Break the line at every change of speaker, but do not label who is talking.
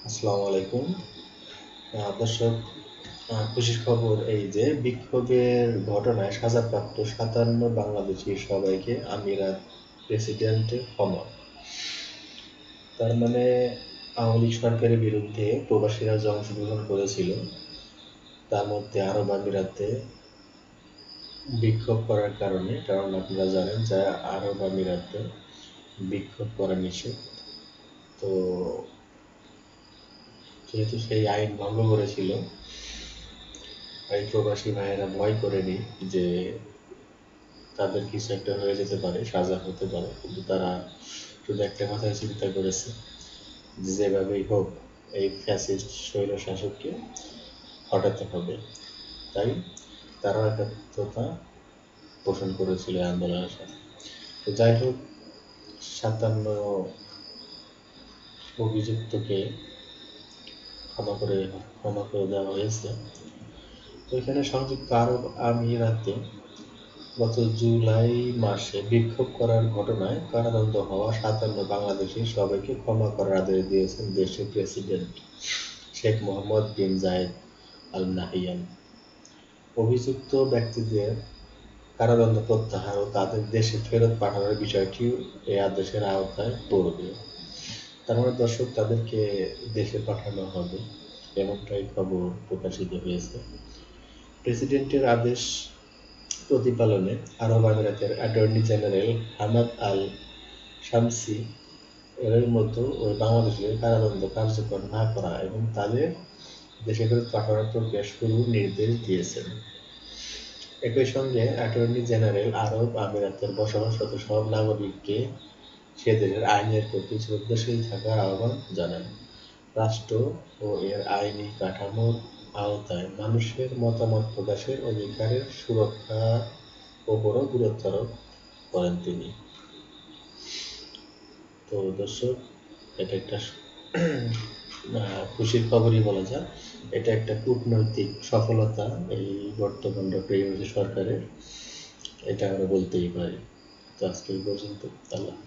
আসসালামু আলাইকুম। দর্শক, খুশির খবর এই যে বিক্ষোভের ঘটনায় সাজাপ্রাপ্ত ৫৭ বাংলাদেশি সবাইকে আমিরাত প্রেসিডেন্টের ক্ষমা। তার মানে আওয়ামী লীগ সরকারের বিরুদ্ধে প্রবাসীরা যে অংশগ্রহণ করেছিল তার মধ্যে আরব আমিরাতে বিক্ষোভ করার কারণ আপনারা জানেন যে আরব আমিরাতে বিক্ষোভ করা নিষেধ। তো যেহেতু সেই আইন ভঙ্গ করেছিল, এই প্রবাসী ভাইয়েরা ভয় করেনি যে তাদের কিছু একটা হয়ে যেতে পারে, সাজা হতে পারে, কিন্তু তারা শুধু একটা কথাই চিন্তা করেছে, যেভাবেই হোক এই ফ্যাসিস্ট স্বৈর শাসককে হটাতে হবে। তাই তারা একাত্মতা পোষণ করেছিল আন্দোলনের সাথে। তো যাই হোক, ৫৭ অভিযুক্তকে ক্ষমা করে দেওয়া হয়েছে। তো এখানে সংযুক্ত আরব আমিরাতে গত জুলাই মাসে বিক্ষোভ করার ঘটনায় কারাদণ্ড হওয়া ৫৭ বাংলাদেশি সবাইকে ক্ষমা করার আদেশ দিয়েছেন দেশের প্রেসিডেন্ট শেখ মোহাম্মদ বিন জায়েদ আল নাহিয়ান। অভিযুক্ত ব্যক্তিদের কারাদণ্ড প্রত্যাহার ও তাদের দেশে ফেরত পাঠানোর বিষয়টিও এই আদেশের আওতায় পড়বে। তার মানে দর্শক, তাদেরকে দেশে পাঠানো হবে, এমনটাই খবর প্রকাশিত হয়েছে। প্রেসিডেন্টের আদেশ প্রতিপালনে আরব আমিরাতের attorney general Hamad Al Samsi এর মতো ওই বাংলাদেশের কারাদণ্ড কার্যকর না করা এবং তাদের দেশে ফেরত পাঠানোর প্রক্রিয়া শুরুর নির্দেশ দিয়েছেন। একই সঙ্গে অ্যাটর্নি জেনারেল আরব আমিরাতের বসবাসরত সব নাগরিককে সে দেশের আইনের প্রতি শ্রদ্ধাশীল থাকার আহ্বান জানান। রাষ্ট্র ও এর আইনি কাঠামোর আওতায় মানুষের মতামত প্রকাশের অধিকারের সুরক্ষার ওপরও গুরুত্ব আরোপ করেন তিনি। তো দর্শক, এটা একটা খুশির খবরই বলা যায়। এটা একটা কূটনৈতিক সফলতা এই বর্তমান ডক্টর ইউনূস সরকারের, এটা আমরা বলতেই পারি। তো আজকে এই পর্যন্ত। আল্লাহ।